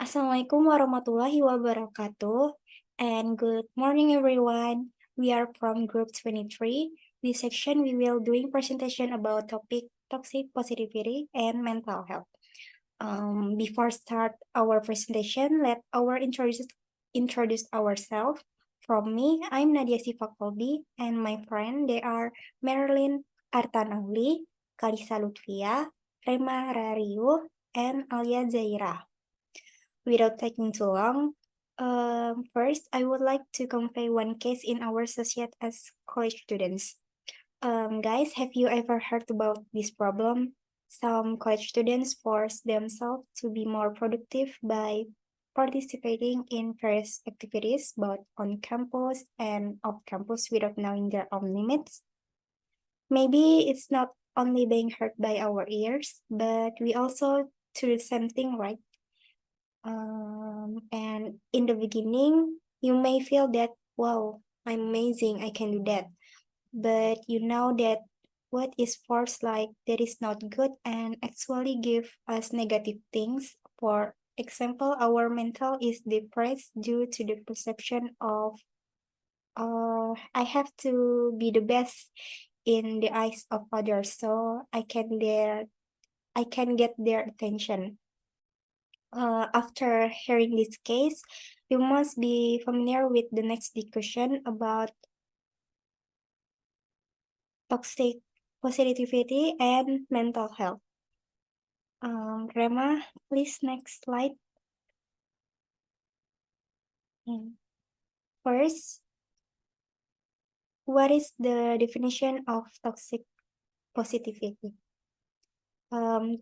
Assalamualaikum warahmatullahi wabarakatuh, and good morning everyone. We are from group 23. This section we will doing presentation about topic toxic positivity and mental health. Before start our presentation, let our introduce ourselves. From me, I'm Nadya Syifa Qolbi, and my friend they are Merlyn, Arta Nauli, Khalisha Luthfia, Rhema Rariu, and Alya Zahirah. Without taking too long, first, I would like to convey one case in our society as college students. Guys, have you ever heard about this problem? Some college students force themselves to be more productive by participating in various activities both on campus and off campus without knowing their own limits. Maybe it's not only being heard by our ears, but we also do the same thing, right? And in the beginning, you may feel that, wow, I'm amazing, I can do that. But you know that what is forced like that is not good and actually give us negative things. For example, our mental is depressed due to the perception of I have to be the best in the eyes of others so I can get their attention. After hearing this case, you must be familiar with the next discussion about toxic positivity and mental health. Rhema, please next slide. First, what is the definition of toxic positivity?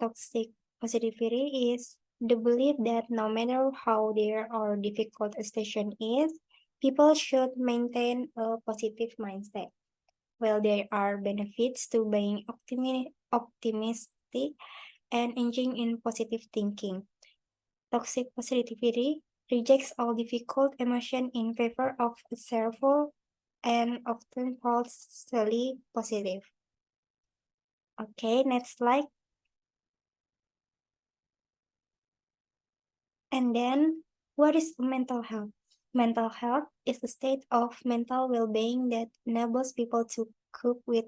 Toxic positivity is the belief that no matter how dear or difficult a situation is, people should maintain a positive mindset. While there are benefits to being optimistic and engaging in positive thinking, toxic positivity rejects all difficult emotion in favor of a cheerful and often falsely positive. Okay, next slide. And then, what is mental health? Mental health is a state of mental well-being that enables people to cope with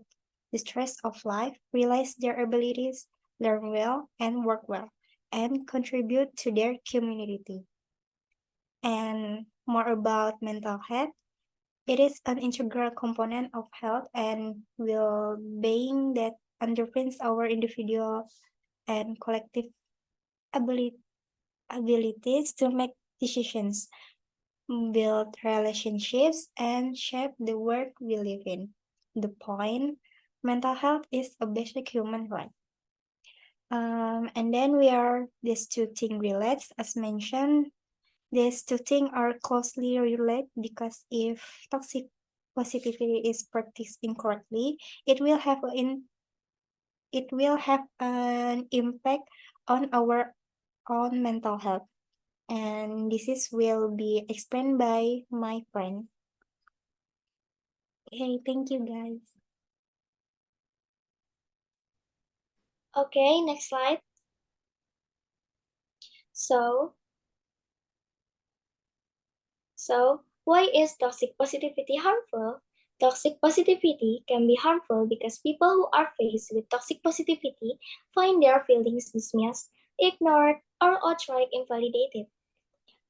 the stress of life, realize their abilities, learn well, and work well, and contribute to their community. And more about mental health, it is an integral component of health and well-being that underpins our individual and collective abilities to make decisions, build relationships, and shape the world we live in. The point, mental health is a basic human right. And then these two things related, as mentioned. These two things are closely related because if toxic positivity is practiced incorrectly, it will have an impact on our own mental health. And will be explained by my friend. Okay, thank you guys. Okay, next slide. So why is toxic positivity harmful? Toxic positivity can be harmful because people who are faced with toxic positivity find their feelings dismissed, ignored, or outright invalidated.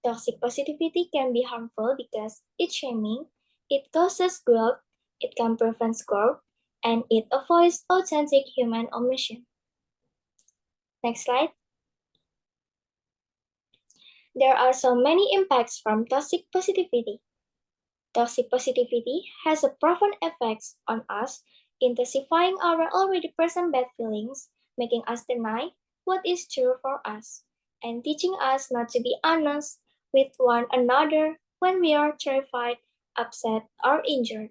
Toxic positivity can be harmful because it's shaming, it causes growth, it can prevent growth, and it avoids authentic human emotion. Next slide. There are so many impacts from toxic positivity. Toxic positivity has a profound effect on us, intensifying our already present bad feelings, making us deny what is true for us, and teaching us not to be honest with one another when we are terrified, upset, or injured.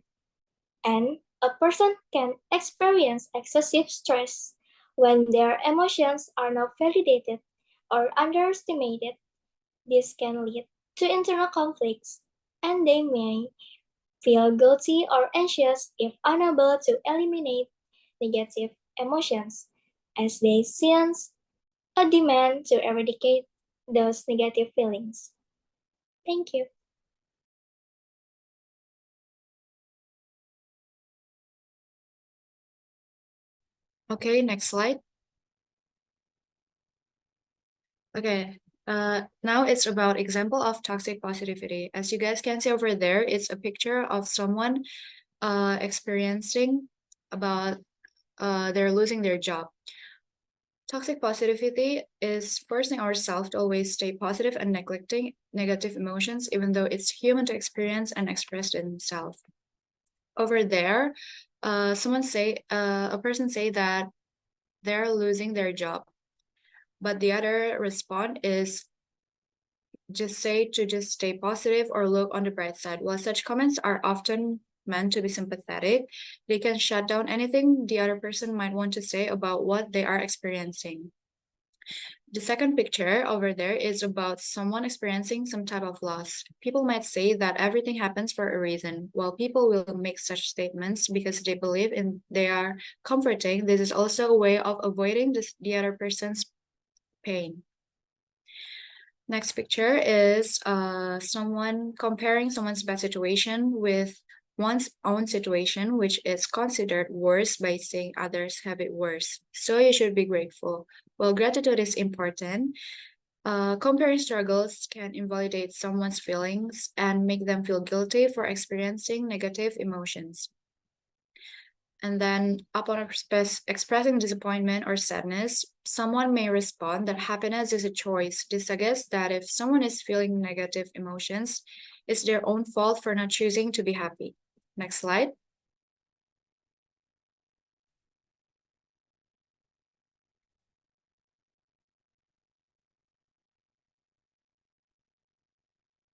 And a person can experience excessive stress when their emotions are not validated or underestimated. This can lead to internal conflicts, and they may feel guilty or anxious if unable to eliminate negative emotions, as they sense a demand to eradicate those negative feelings. Thank you. Okay, next slide. Okay, now it's about example of toxic positivity. As you guys can see over there, it's a picture of someone experiencing about they're losing their job. Toxic positivity is forcing ourselves to always stay positive and neglecting negative emotions, even though it's human to experience and express themselves. Over there, a person say that they're losing their job, but the other response is just stay positive or look on the bright side. While such comments are often meant to be sympathetic, they can shut down anything the other person might want to say about what they are experiencing. The second picture over there is about someone experiencing some type of loss. People might say that everything happens for a reason. While people will make such statements because they believe they are comforting, this is also a way of avoiding the other person's pain. Next picture is someone comparing someone's bad situation with one's own situation, which is considered worse by saying others have it worse. So you should be grateful. While gratitude is important, comparing struggles can invalidate someone's feelings and make them feel guilty for experiencing negative emotions. And then, upon expressing disappointment or sadness, someone may respond that happiness is a choice. This suggests that if someone is feeling negative emotions, it's their own fault for not choosing to be happy. Next slide.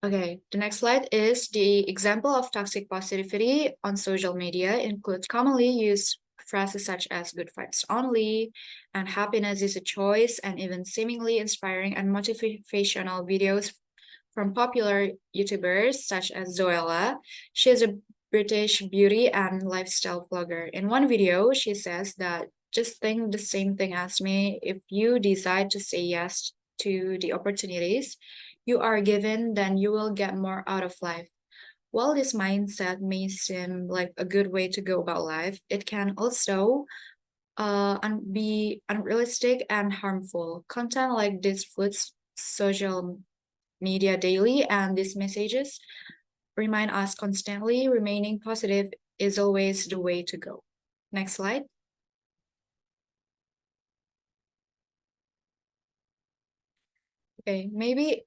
Okay, the next slide is the example of toxic positivity on social media includes commonly used phrases such as good vibes only and happiness is a choice, and even seemingly inspiring and motivational videos from popular YouTubers such as Zoella. She is a British beauty and lifestyle blogger. In one video, she says that just think the same thing as me. If you decide to say yes to the opportunities you are given, then you will get more out of life. While this mindset may seem like a good way to go about life, it can also be unrealistic and harmful. Content like this floods social media daily, and these messages remind us constantly remaining positive is always the way to go. Next slide. Okay, maybe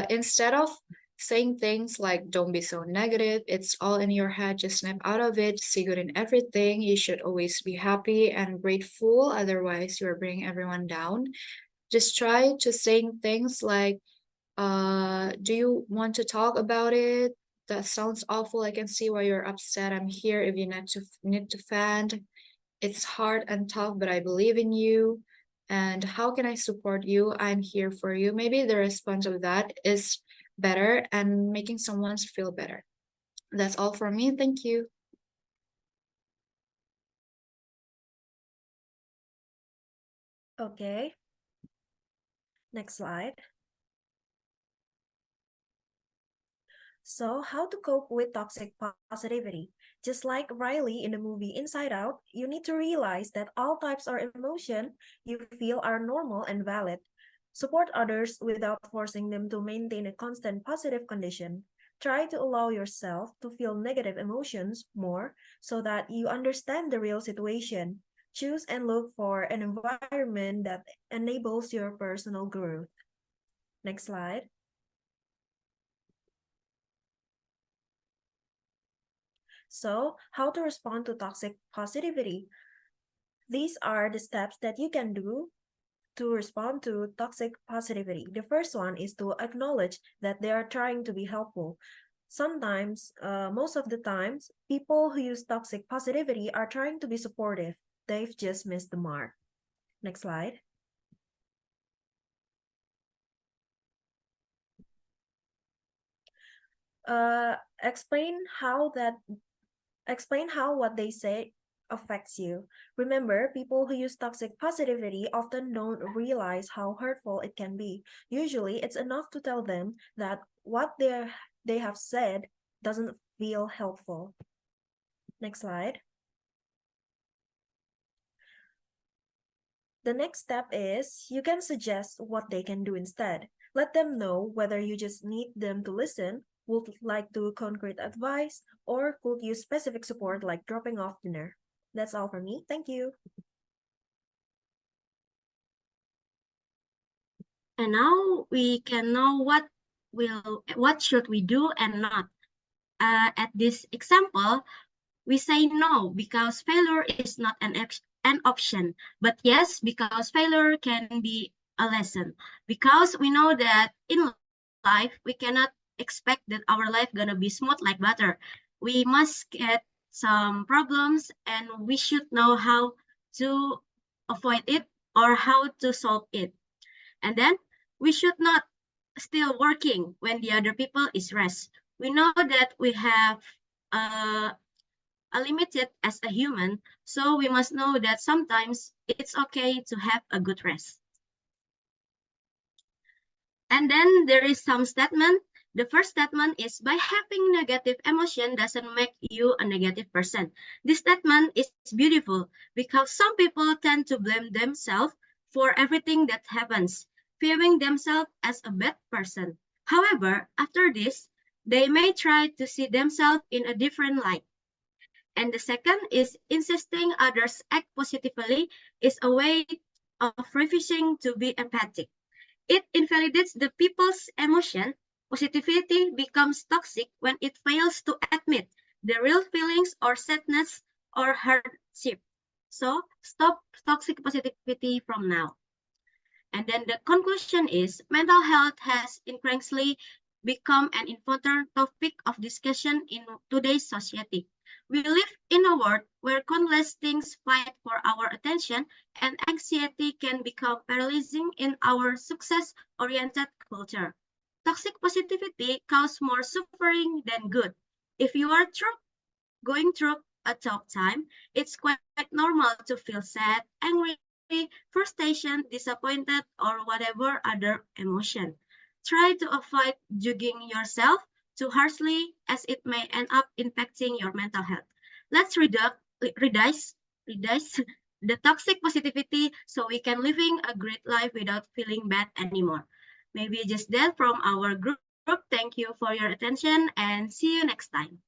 instead of saying things like don't be so negative, it's all in your head, just snap out of it, see good in everything. You should always be happy and grateful, otherwise you're bringing everyone down. Just try to saying things like do you want to talk about it? That sounds awful. I can see why you're upset. I'm here if you need to vent. It's hard and tough, but I believe in you. And how can I support you? I'm here for you. Maybe the response of that is better and making someone feel better. That's all from me. Thank you. Okay. Next slide. So, how to cope with toxic positivity? Just like Riley in the movie Inside Out, you need to realize that all types of emotion you feel are normal and valid. Support others without forcing them to maintain a constant positive condition. Try to allow yourself to feel negative emotions more so that you understand the real situation. Choose and look for an environment that enables your personal growth. Next slide. So, how to respond to toxic positivity? These are the steps that you can do to respond to toxic positivity. The first one is to acknowledge that they are trying to be helpful. Sometimes, most of the times, people who use toxic positivity are trying to be supportive. They've just missed the mark. Next slide. Uh, explain how that explain how what they say affects you. Remember, people who use toxic positivity often don't realize how hurtful it can be. Usually, it's enough to tell them that what they have said doesn't feel helpful. Next slide. The next step is you can suggest what they can do instead. Let them know whether you just need them to listen, would like to concrete advice, or could use specific support like dropping off dinner. That's all for me. Thank you. And now we can know what should we do and not. At this example, we say no because failure is not an option, but yes because failure can be a lesson. Because we know that in life we cannot expect that our life gonna be smooth like butter. We must get some problems and we should know how to avoid it or how to solve it. And then we should not still working when the other people is rest. We know that we have a limited as a human, so we must know that sometimes it's okay to have a good rest. And then there is some statement. The first statement is by having negative emotion doesn't make you a negative person. This statement is beautiful because some people tend to blame themselves for everything that happens, viewing themselves as a bad person. However, after this, they may try to see themselves in a different light. And the second is insisting others act positively is a way of refusing to be empathic. It invalidates the people's emotion. Positivity becomes toxic when it fails to admit the real feelings or sadness or hardship. So stop toxic positivity from now. And then the conclusion is mental health has increasingly become an important topic of discussion in today's society. We live in a world where countless things fight for our attention, and anxiety can become paralyzing in our success-oriented culture. Toxic positivity causes more suffering than good. If you are going through a tough time, it's quite normal to feel sad, angry, frustration, disappointed, or whatever other emotion. Try to avoid judging yourself too harshly as it may end up impacting your mental health. Let's reduce the toxic positivity so we can living a great life without feeling bad anymore. Maybe just that from our group. Thank you for your attention and see you next time.